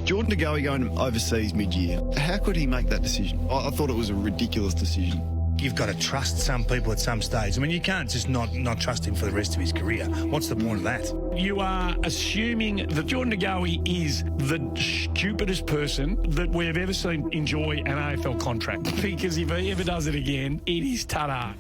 Jordan De Goey going overseas mid-year. How could he make that decision? I thought it was a ridiculous decision. You've got to trust some people at some stage. I mean, you can't just not trust him for the rest of his career. What's the point of that? You are assuming that Jordan De Goey is the stupidest person that we have ever seen enjoy an AFL contract. Because if he ever does it again, it is ta-da.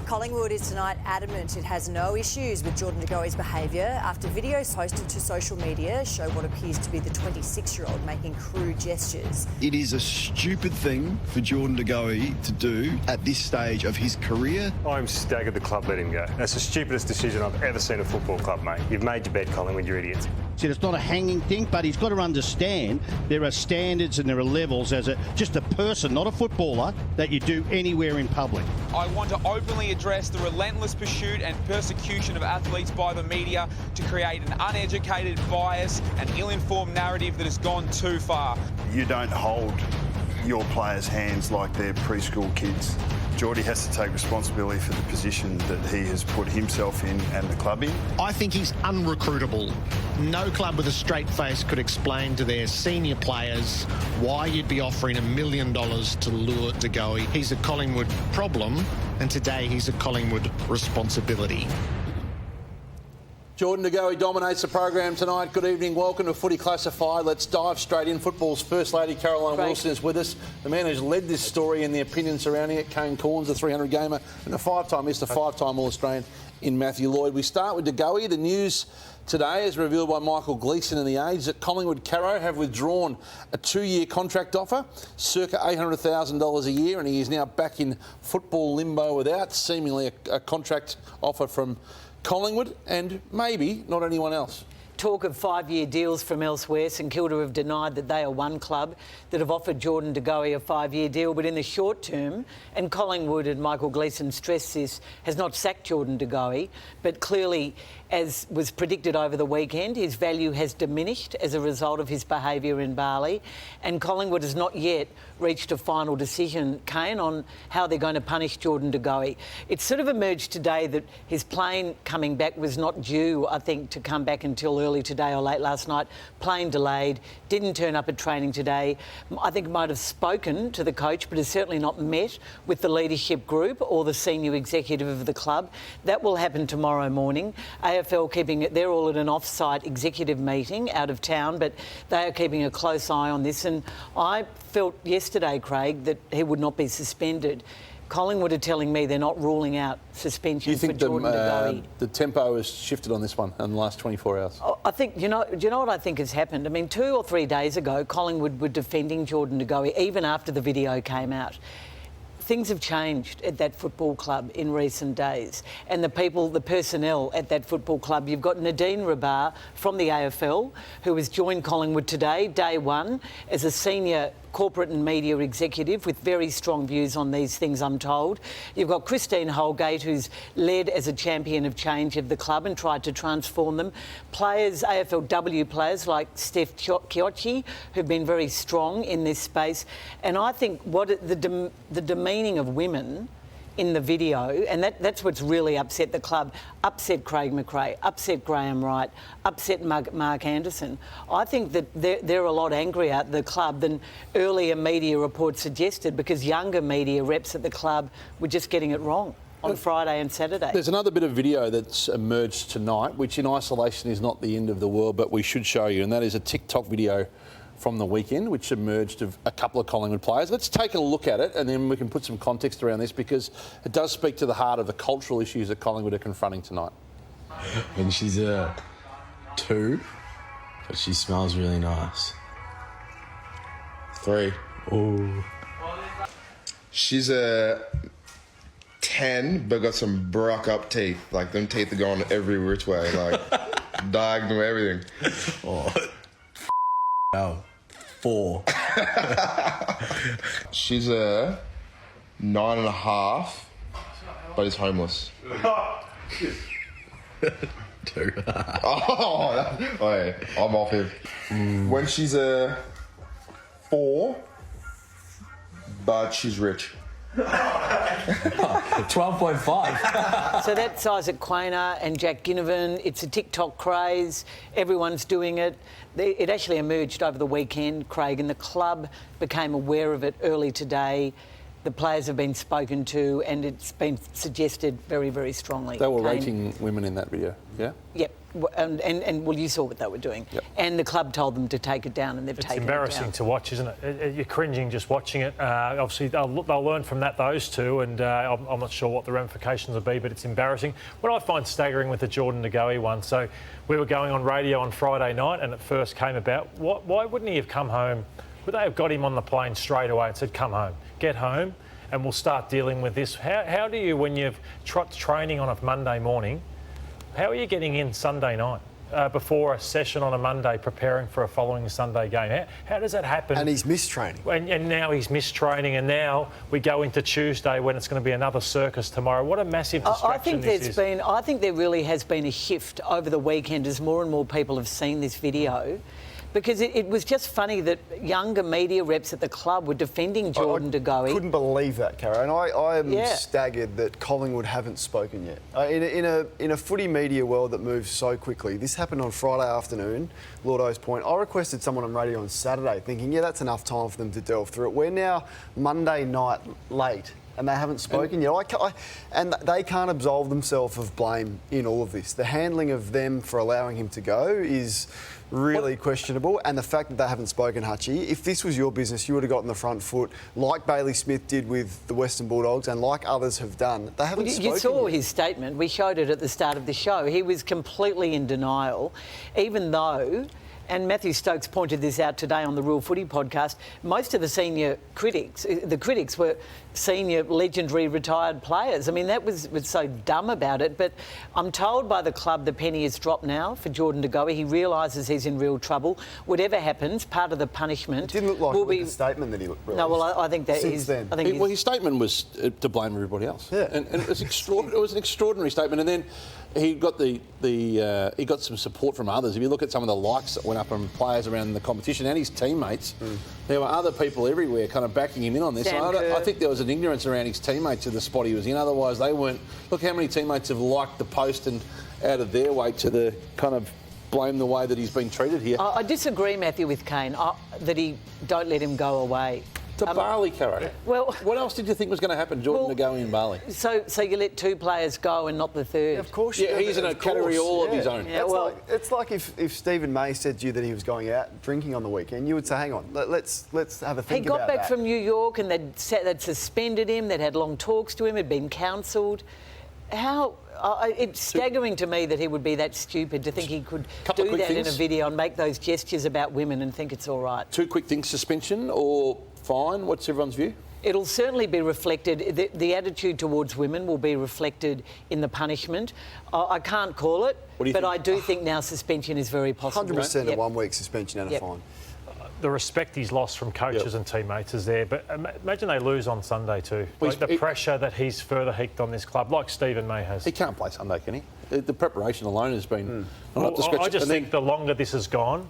Collingwood is tonight adamant it has no issues with Jordan De Goey's behaviour after videos posted to social media show what appears to be the 26-year-old making crude gestures. It is a stupid thing for Jordan De Goey to do at this stage of his career. I'm staggered the club let him go. That's the stupidest decision I've ever seen a football club make. You've made your bed, Collingwood, you're idiots. Said it's not a hanging thing, but he's got to understand there are standards and there are levels as just a person, not a footballer, that you do anywhere in public. I want to openly address the relentless pursuit and persecution of athletes by the media to create an uneducated, biased and ill-informed narrative that has gone too far. You don't hold your players' hands like they're preschool kids. Geordie has to take responsibility for the position that he has put himself in and the club in. I think he's unrecruitable. No club with a straight face could explain to their senior players why you'd be offering $1 million to lure De Goey. He's a Collingwood problem, and today he's a Collingwood responsibility. Jordan De Goey dominates the program tonight. Good evening, welcome to Footy Classified. Let's dive straight in. Football's First Lady Caroline Wilson is with us. The man who's led this story and the opinion surrounding it, Kane Corns, a 300-gamer and a five-time All-Australian in Matthew Lloyd. We start with De Goey. The news today is revealed by Michael Gleeson in The Age that Collingwood Caro have withdrawn a 2-year contract offer, circa $800,000 a year, and he is now back in football limbo without seemingly a contract offer from Collingwood and maybe not anyone else. Talk of 5-year deals from elsewhere. St Kilda have denied that they are one club that have offered Jordan De Goey a 5-year deal, but in the short term, and Collingwood and Michael Gleeson stressed this, has not sacked Jordan De Goey, but clearly, as was predicted over the weekend, his value has diminished as a result of his behaviour in Bali, and Collingwood has not yet reached a final decision, Kane, on how they're going to punish Jordan De Goey. It's sort of emerged today that his plane coming back was not due, I think, to come back until early today or late last night. Plane delayed, didn't turn up at training today. I think might have spoken to the coach, but has certainly not met with the leadership group or the senior executive of the club. That will happen tomorrow morning. AFL keeping it, they're all at an off-site executive meeting out of town, but they are keeping a close eye on this. And I felt yesterday, Craig, that he would not be suspended. Collingwood are telling me they're not ruling out suspension for Jordan De Goey. The tempo has shifted on this one in the last 24 hours? I think, do you know what I think has happened? I mean, 2 or 3 days ago, Collingwood were defending Jordan De Goey, even after the video came out. Things have changed at that football club in recent days, and the personnel at that football club. You've got Nadine Rabar from the AFL, who has joined Collingwood today, day one, as a senior corporate and media executive with very strong views on these things, I'm told. You've got Christine Holgate, who's led as a champion of change of the club and tried to transform them. Players, AFLW players like Steph Chiocci, who've been very strong in this space. And I think the demeaning of women in the video, and that's what's really upset the club, upset Craig McRae, upset Graham Wright, upset Mark Anderson. I think that they're a lot angrier at the club than earlier media reports suggested, because younger media reps at the club were just getting it wrong on Friday and Saturday. There's another bit of video that's emerged tonight, which in isolation is not the end of the world, but we should show you, and that is a TikTok video from the weekend, which emerged of a couple of Collingwood players. Let's take a look at it, and then we can put some context around this, because it does speak to the heart of the cultural issues that Collingwood are confronting tonight. And she's a 2, but she smells really nice. 3. Ooh. She's a 10, but got some broke up teeth. Like, them teeth are going every which way, like diagonal, everything. Oh, no. 4. She's a 9.5, but is homeless. 2. Hey, I'm off him. When she's a 4, but she's rich. 12.5. So that's Isaac Quainer and Jack Ginnivan. It's a TikTok craze. Everyone's doing it. It actually emerged over the weekend, Craig, and the club became aware of it early today. The players have been spoken to, and it's been suggested very, very strongly. They were Kane, rating women in that video, yeah? Yep. And well, you saw what they were doing. Yep. And the club told them to take it down, and they've taken it down. It's embarrassing to watch, isn't it? You're cringing just watching it. Obviously, they'll learn from that, those two, and I'm not sure what the ramifications will be, but it's embarrassing. What I find staggering with the Jordan De Goey one, so we were going on radio on Friday night, and it first came about. Why wouldn't he have come home? Would they have got him on the plane straight away and said, come home, get home, and we'll start dealing with this? How do you, when you've training on a Monday morning, how are you getting in Sunday night? Before a session on a Monday, preparing for a following Sunday game. How does that happen? And he's missed training. And now he's missed training, and now we go into Tuesday when it's going to be another circus tomorrow. What a massive distraction I think there really has been a shift over the weekend as more and more people have seen this video. Because it was just funny that younger media reps at the club were defending Jordan De Goey. I couldn't believe that, Cara. And I am staggered that Collingwood haven't spoken yet. In a footy media world that moves so quickly, this happened on Friday afternoon, Lord O's point. I requested someone on radio on Saturday thinking, yeah, that's enough time for them to delve through it. We're now Monday night late, and they haven't spoken yet. And they can't absolve themselves of blame in all of this. The handling of them for allowing him to go is really questionable, and the fact that they haven't spoken, Hutchie, if this was your business, you would have gotten the front foot like Bailey Smith did with the Western Bulldogs and like others have done. They haven't spoken. You saw yet. his statement. We showed it at the start of the show. He was completely in denial, even though, and Matthew Stokes pointed this out today on the Real Footy podcast, most of the senior critics, the critics were senior legendary retired players. I mean, that was so dumb about it. But I'm told by the club the penny has dropped now for Jordan De Goey. He realises he's in real trouble. Whatever happens, part of the punishment It didn't look like will it with be the statement that he released. No, well, I think that Since is. then. I think Well, his statement was to blame everybody else. Yeah. And it was it was an extraordinary statement. And then he got he got some support from others. If you look at some of the likes that went up from players around the competition and his teammates, there were other people everywhere kind of backing him in on this. I think there was an ignorance around his teammates of the spot he was in. Otherwise, they weren't. Look how many teammates have liked the post and out of their way to kind of blame the way that he's been treated here. I disagree, Matthew, with Kane, that he don't let him go away. To Bali, Cara. Well, what else did you think was going to happen, Jordan De Goey in Bali? So you let two players go and not the third? Of course. Yeah, he's in a category all of his own. Yeah, it's like if Stephen May said to you that he was going out drinking on the weekend, you would say, hang on, let's have a think about that. He got back from New York and they'd suspended him, they'd had long talks to him, had been counselled. It's staggering to me that he would be that stupid to think he could do that in a video and make those gestures about women and think it's all right. Two quick things, suspension or fine? What's everyone's view? It'll certainly be reflected, the attitude towards women will be reflected in the punishment. I can't call it, but I do think now suspension is very possible. 100% a 1 week suspension and a fine. The respect he's lost from coaches and teammates is there, but imagine they lose on Sunday too. Like the pressure that he's further heaped on this club, like Stephen May has. He can't play Sunday, can he? The preparation alone has been not up to scratch. I just think the longer this has gone,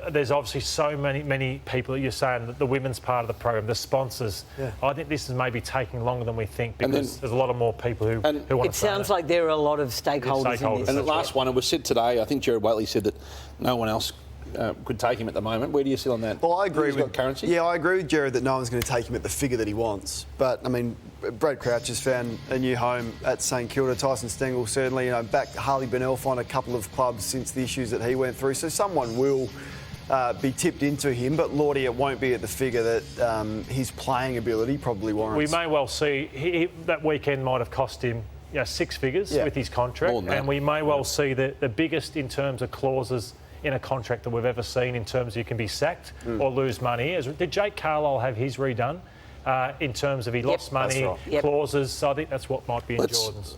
there's obviously so many people that you're saying that the women's part of the program, the sponsors. I think this is maybe taking longer than we think because there's a lot of more people who want to say it sounds like there are a lot of stakeholders in this. And the last one, it was said today, I think Gerard Whateley said that no one else could take him at the moment. Where do you sit on that? Well, I agree with currency. Yeah, I agree with Gerard that no one's going to take him at the figure that he wants. But I mean, Brad Crouch has found a new home at St Kilda. Tyson Stengel certainly, back Harley Bennell find a couple of clubs since the issues that he went through. So someone will be tipped into him, but Lordy, it won't be at the figure that his playing ability probably warrants. We may well see that weekend might have cost him 6 figures with his contract, and we may well see the biggest in terms of clauses in a contract that we've ever seen in terms of you can be sacked or lose money. Did Jake Carlisle have his redone in terms of he lost money, clauses? So I think that's what might be in Jordan's.